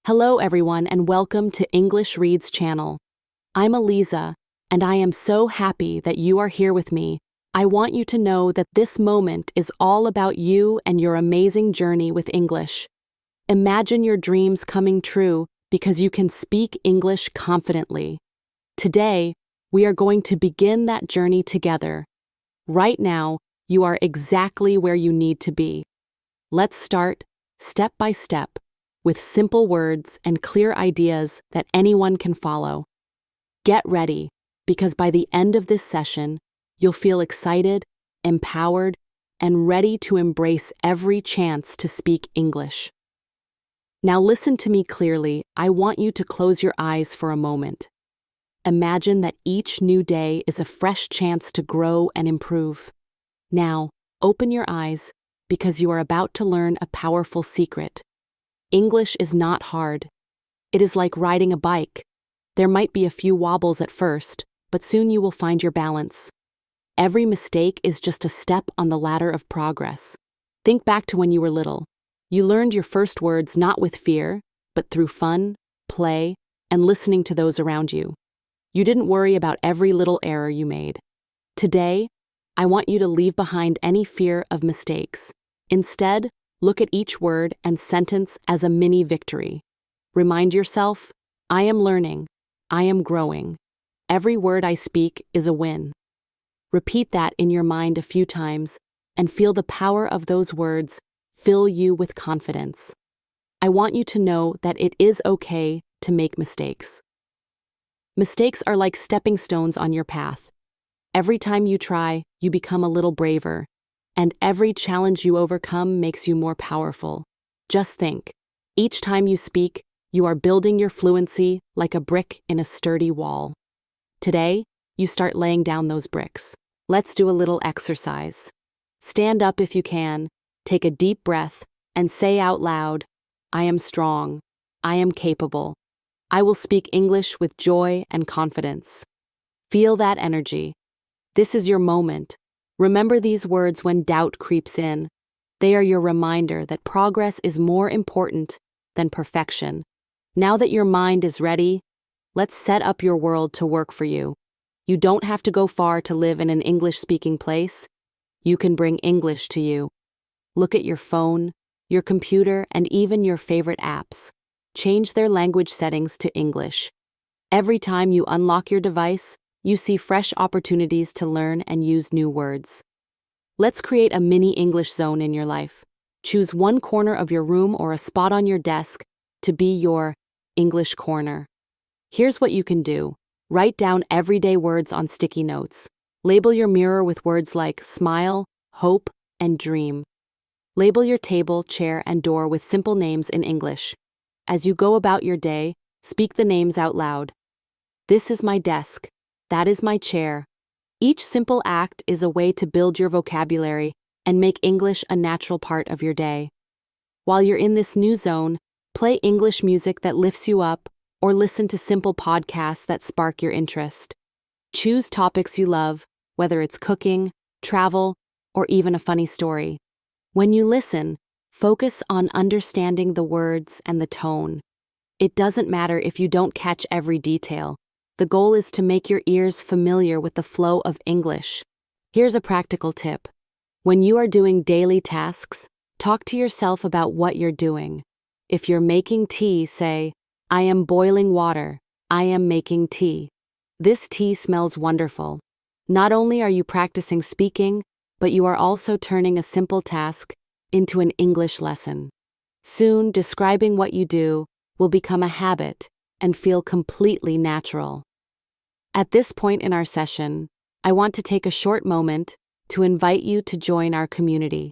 Hello everyone and welcome to English Reads channel. I'm Eliza, and I am so happy that you are here with me. I want you to know that this moment is all about you and your amazing journey with English. Imagine your dreams coming true because you can speak English confidently. Today, we are going to begin that journey together. Right now, you are exactly where you need to be. Let's start, step by step, with simple words and clear ideas that anyone can follow. Get ready, because by the end of this session, you'll feel excited, empowered, and ready to embrace every chance to speak English. Now listen to me clearly. I want you to close your eyes for a moment. Imagine that each new day is a fresh chance to grow and improve. Now, open your eyes, because you are about to learn a powerful secret. English is not hard. It is like riding a bike. There might be a few wobbles at first, but soon you will find your balance. Every mistake is just a step on the ladder of progress. Think back to when you were little. You learned your first words not with fear, but through fun, play, and listening to those around you. You didn't worry about every little error you made. Today, I want you to leave behind any fear of mistakes. Instead, look at each word and sentence as a mini victory. Remind yourself, I am learning, I am growing. Every word I speak is a win. Repeat that in your mind a few times and feel the power of those words fill you with confidence. I want you to know that it is okay to make mistakes. Mistakes are like stepping stones on your path. Every time you try, you become a little braver. And every challenge you overcome makes you more powerful. Just think, each time you speak, you are building your fluency like a brick in a sturdy wall. Today, you start laying down those bricks. Let's do a little exercise. Stand up if you can, take a deep breath, and say out loud, I am strong, I am capable. I will speak English with joy and confidence. Feel that energy. This is your moment. Remember these words when doubt creeps in. They are your reminder that progress is more important than perfection. Now that your mind is ready, let's set up your world to work for you. You don't have to go far to live in an English-speaking place. You can bring English to you. Look at your phone, your computer, and even your favorite apps. Change their language settings to English. Every time you unlock your device, you see fresh opportunities to learn and use new words. Let's create a mini English zone in your life. Choose one corner of your room or a spot on your desk to be your English corner. Here's what you can do. Write down everyday words on sticky notes. Label your mirror with words like smile, hope, and dream. Label your table, chair, and door with simple names in English. As you go about your day, speak the names out loud. This is my desk. That is my chair. Each simple act is a way to build your vocabulary and make English a natural part of your day. While you're in this new zone, play English music that lifts you up or listen to simple podcasts that spark your interest. Choose topics you love, whether it's cooking, travel, or even a funny story. When you listen, focus on understanding the words and the tone. It doesn't matter if you don't catch every detail. The goal is to make your ears familiar with the flow of English. Here's a practical tip. When you are doing daily tasks, talk to yourself about what you're doing. If you're making tea, say, I am boiling water. I am making tea. This tea smells wonderful. Not only are you practicing speaking, but you are also turning a simple task into an English lesson. Soon, describing what you do will become a habit and feel completely natural. At this point in our session, I want to take a short moment to invite you to join our community.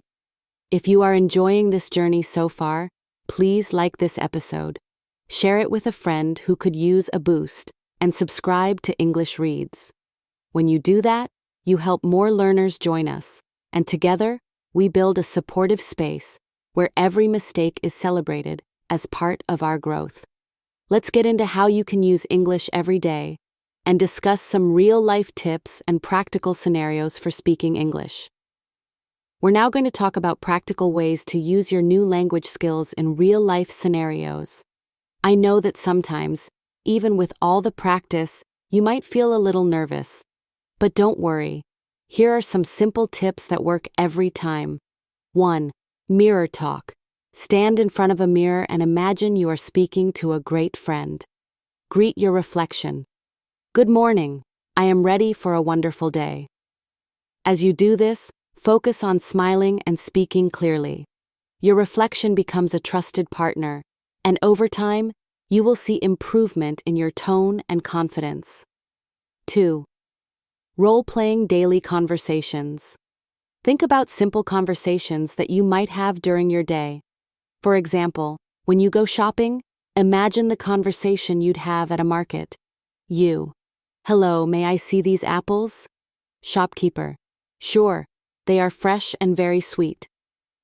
If you are enjoying this journey so far, please like this episode, share it with a friend who could use a boost, and subscribe to English Reads. When you do that, you help more learners join us, and together, we build a supportive space where every mistake is celebrated as part of our growth. Let's get into how you can use English every day and discuss some real-life tips and practical scenarios for speaking English. We're now going to talk about practical ways to use your new language skills in real-life scenarios. I know that sometimes, even with all the practice, you might feel a little nervous. But don't worry. Here are some simple tips that work every time. 1. Mirror talk. Stand in front of a mirror and imagine you are speaking to a great friend. Greet your reflection. Good morning. I am ready for a wonderful day. As you do this, focus on smiling and speaking clearly. Your reflection becomes a trusted partner, and over time, you will see improvement in your tone and confidence. 2. Role-playing daily conversations. Think about simple conversations that you might have during your day. For example, when you go shopping, imagine the conversation you'd have at a market. You. Hello, may I see these apples? Shopkeeper. Sure, they are fresh and very sweet.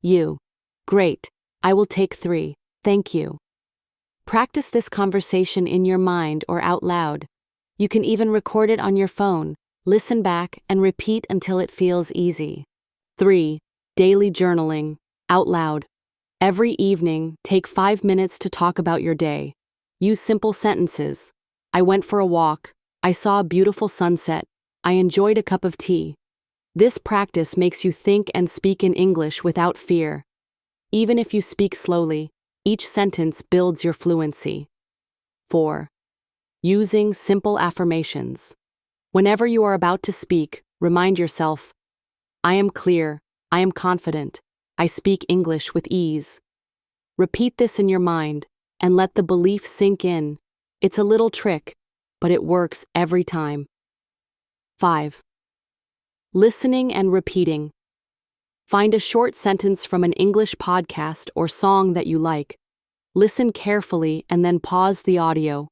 You. Great, I will take 3, thank you. Practice this conversation in your mind or out loud. You can even record it on your phone, listen back, and repeat until it feels easy. 3. Daily journaling, out loud. Every evening, take 5 minutes to talk about your day. Use simple sentences. I went for a walk. I saw a beautiful sunset. I enjoyed a cup of tea. This practice makes you think and speak in English without fear. Even if you speak slowly, each sentence builds your fluency. 4. Using simple affirmations. Whenever you are about to speak, remind yourself, I am clear, I am confident, I speak English with ease. Repeat this in your mind and let the belief sink in. It's a little trick, but it works every time. 5. Listening and repeating. Find a short sentence from an English podcast or song that you like. Listen carefully and then pause the audio.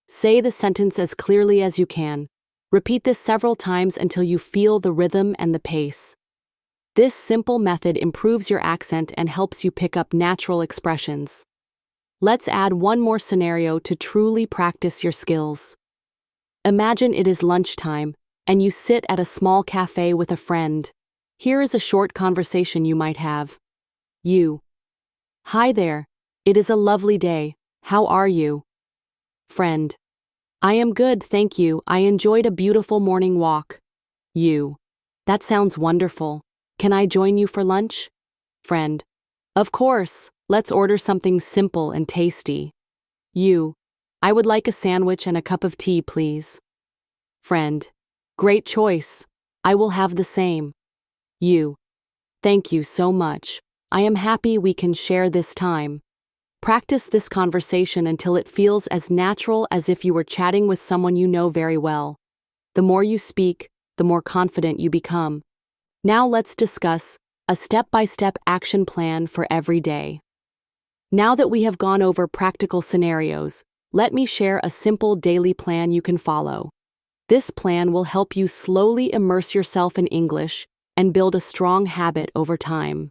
Say the sentence as clearly as you can. Repeat this several times until you feel the rhythm and the pace. This simple method improves your accent and helps you pick up natural expressions. Let's add one more scenario to truly practice your skills. Imagine it is lunchtime, and you sit at a small cafe with a friend. Here is a short conversation you might have. You. Hi there. It is a lovely day. How are you? Friend. I am good, thank you. I enjoyed a beautiful morning walk. You. That sounds wonderful. Can I join you for lunch? Friend. Of course. Let's order something simple and tasty. You. I would like a sandwich and a cup of tea, please. Friend. Great choice. I will have the same. You. Thank you so much. I am happy we can share this time. Practice this conversation until it feels as natural as if you were chatting with someone you know very well. The more you speak, the more confident you become. Now let's discuss a step-by-step action plan for every day. Now that we have gone over practical scenarios, let me share a simple daily plan you can follow. This plan will help you slowly immerse yourself in English and build a strong habit over time.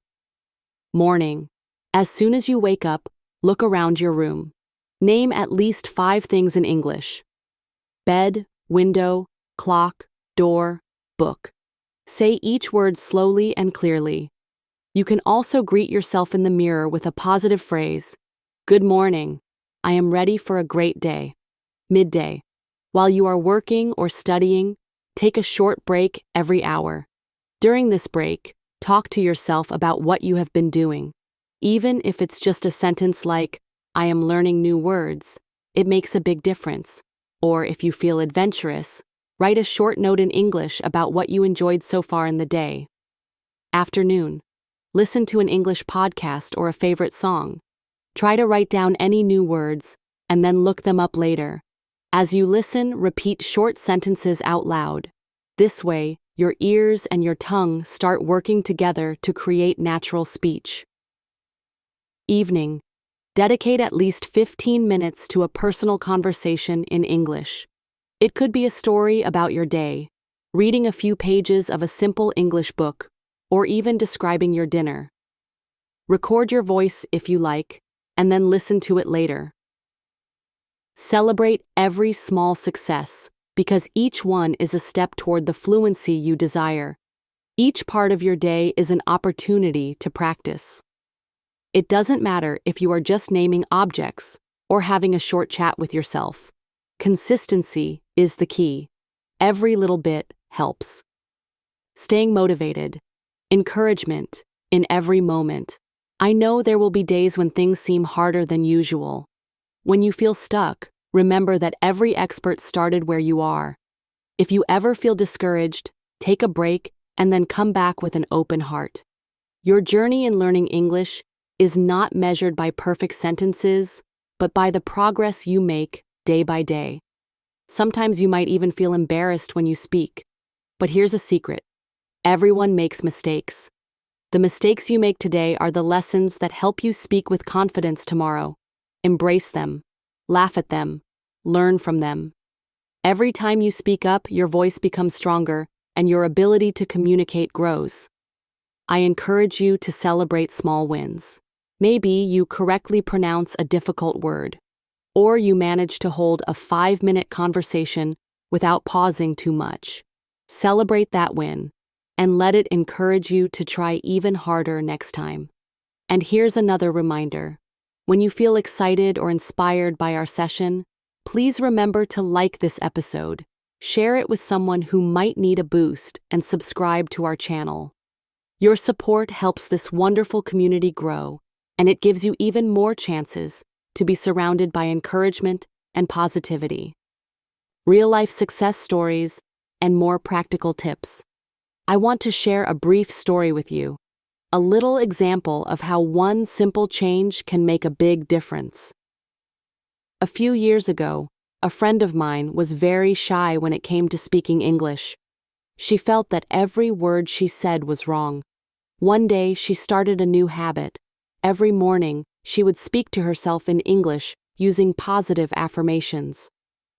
Morning. As soon as you wake up, look around your room. Name at least 5 things in English. Bed, window, clock, door, book. Say each word slowly and clearly. You can also greet yourself in the mirror with a positive phrase. Good morning. I am ready for a great day. Midday. While you are working or studying, take a short break every hour. During this break, talk to yourself about what you have been doing. Even if it's just a sentence like, I am learning new words, it makes a big difference. Or if you feel adventurous, write a short note in English about what you enjoyed so far in the day. Afternoon. Listen to an English podcast or a favorite song. Try to write down any new words, and then look them up later. As you listen, repeat short sentences out loud. This way, your ears and your tongue start working together to create natural speech. Evening. Dedicate at least 15 minutes to a personal conversation in English. It could be a story about your day, reading a few pages of a simple English book, or even describing your dinner. Record your voice if you like, and then listen to it later. Celebrate every small success, because each one is a step toward the fluency you desire. Each part of your day is an opportunity to practice. It doesn't matter if you are just naming objects or having a short chat with yourself. Consistency is the key. Every little bit helps. Staying motivated. Encouragement in every moment. I know there will be days when things seem harder than usual. When you feel stuck, remember that every expert started where you are. If you ever feel discouraged, take a break and then come back with an open heart. Your journey in learning English is not measured by perfect sentences, but by the progress you make day by day. Sometimes you might even feel embarrassed when you speak. But here's a secret. Everyone makes mistakes. The mistakes you make today are the lessons that help you speak with confidence tomorrow. Embrace them. Laugh at them. Learn from them. Every time you speak up, your voice becomes stronger and your ability to communicate grows. I encourage you to celebrate small wins. Maybe you correctly pronounce a difficult word, or you manage to hold a 5-minute conversation without pausing too much. Celebrate that win, and let it encourage you to try even harder next time. And here's another reminder. When you feel excited or inspired by our session, please remember to like this episode, share it with someone who might need a boost, and subscribe to our channel. Your support helps this wonderful community grow, and it gives you even more chances to be surrounded by encouragement and positivity. Real-life success stories and more practical tips. I want to share a brief story with you, a little example of how one simple change can make a big difference. A few years ago, a friend of mine was very shy when it came to speaking English. She felt that every word she said was wrong. One day, she started a new habit. Every morning, she would speak to herself in English using positive affirmations.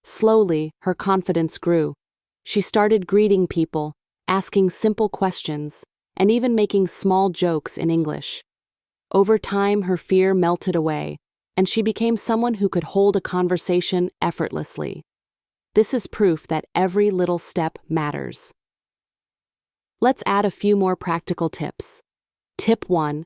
Slowly, her confidence grew. She started greeting people, asking simple questions, and even making small jokes in English. Over time, her fear melted away, and she became someone who could hold a conversation effortlessly. This is proof that every little step matters. Let's add a few more practical tips. Tip 1.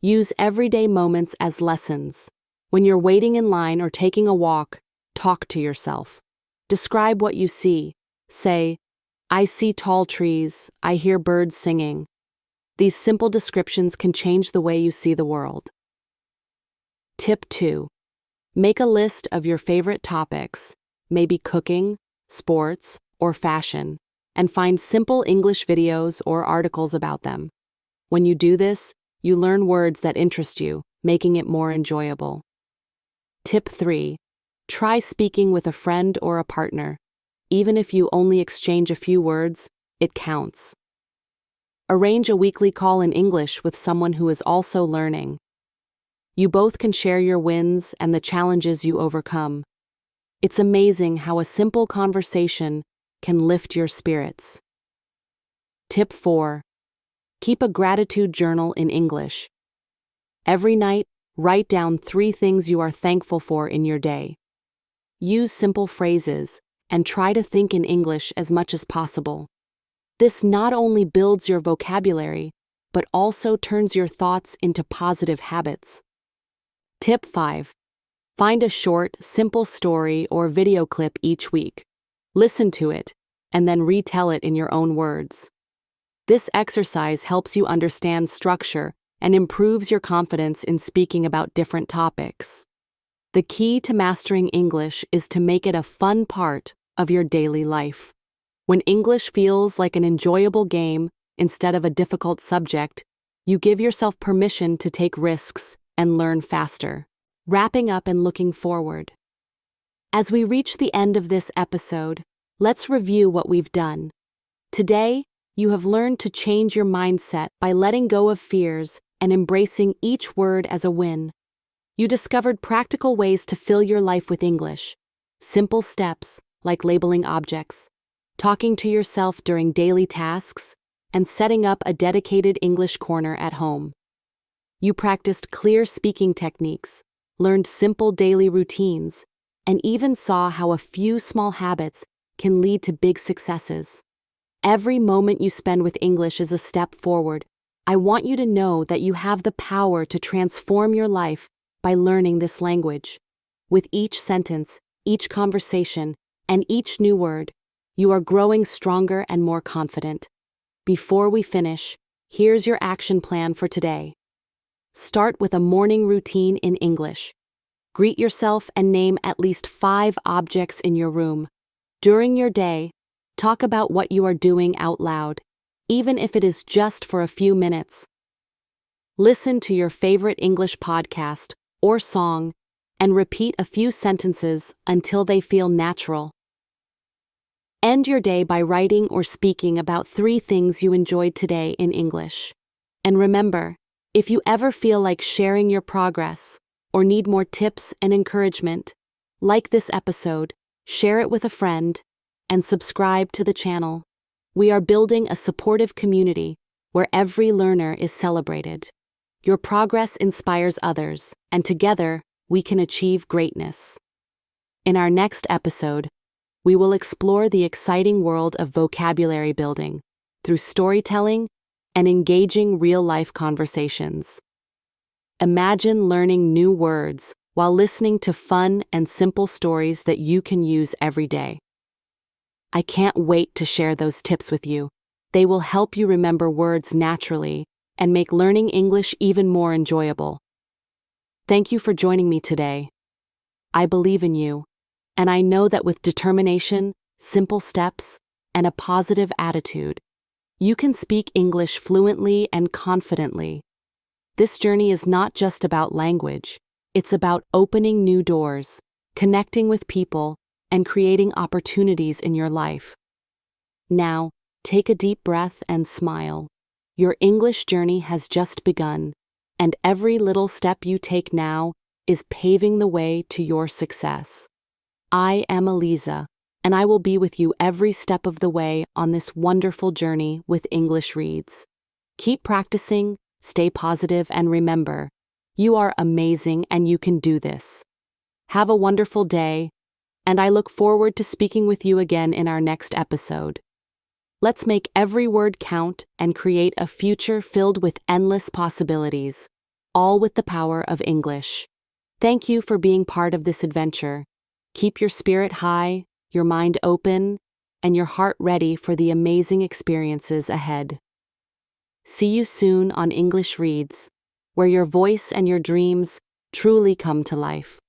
Use everyday moments as lessons. When you're waiting in line or taking a walk, talk to yourself. Describe what you see. Say, I see tall trees, I hear birds singing. These simple descriptions can change the way you see the world. Tip 2. Make a list of your favorite topics, maybe cooking, sports, or fashion, and find simple English videos or articles about them. When you do this, you learn words that interest you, making it more enjoyable. Tip 3. Try speaking with a friend or a partner. Even if you only exchange a few words, it counts. Arrange a weekly call in English with someone who is also learning. You both can share your wins and the challenges you overcome. It's amazing how a simple conversation can lift your spirits. Tip 4. Keep a gratitude journal in English. Every night, write down 3 things you are thankful for in your day. Use simple phrases and try to think in English as much as possible. This not only builds your vocabulary, but also turns your thoughts into positive habits. Tip 5. Find a short, simple story or video clip each week. Listen to it, and then retell it in your own words. This exercise helps you understand structure and improves your confidence in speaking about different topics. The key to mastering English is to make it a fun part of your daily life. When English feels like an enjoyable game instead of a difficult subject, you give yourself permission to take risks and learn faster. Wrapping up and looking forward. As we reach the end of this episode, let's review what we've done. Today, you have learned to change your mindset by letting go of fears and embracing each word as a win. You discovered practical ways to fill your life with English. Simple steps like labeling objects, talking to yourself during daily tasks, and setting up a dedicated English corner at home. You practiced clear speaking techniques, learned simple daily routines, and even saw how a few small habits can lead to big successes. Every moment you spend with English is a step forward. I want you to know that you have the power to transform your life by learning this language. With each sentence, each conversation, and each new word, you are growing stronger and more confident. Before we finish, here's your action plan for today. Start with a morning routine in English. Greet yourself and name at least 5 objects in your room. During your day, talk about what you are doing out loud, even if it is just for a few minutes. Listen to your favorite English podcast or song and repeat a few sentences until they feel natural. End your day by writing or speaking about 3 things you enjoyed today in English. And remember, if you ever feel like sharing your progress or need more tips and encouragement, like this episode, share it with a friend, and subscribe to the channel. We are building a supportive community where every learner is celebrated. Your progress inspires others, and together we can achieve greatness. In our next episode, we will explore the exciting world of vocabulary building through storytelling and engaging real-life conversations. Imagine learning new words while listening to fun and simple stories that you can use every day. I can't wait to share those tips with you. They will help you remember words naturally and make learning English even more enjoyable. Thank you for joining me today. I believe in you, and I know that with determination, simple steps, and a positive attitude, you can speak English fluently and confidently. This journey is not just about language, it's about opening new doors, connecting with people, and creating opportunities in your life. Now, take a deep breath and smile. Your English journey has just begun, and every little step you take now is paving the way to your success. I am Eliza, and I will be with you every step of the way on this wonderful journey with English Reads. Keep practicing, stay positive, and remember, you are amazing and you can do this. Have a wonderful day, and I look forward to speaking with you again in our next episode. Let's make every word count and create a future filled with endless possibilities, all with the power of English. Thank you for being part of this adventure. Keep your spirit high, your mind open, and your heart ready for the amazing experiences ahead. See you soon on English Reads, where your voice and your dreams truly come to life.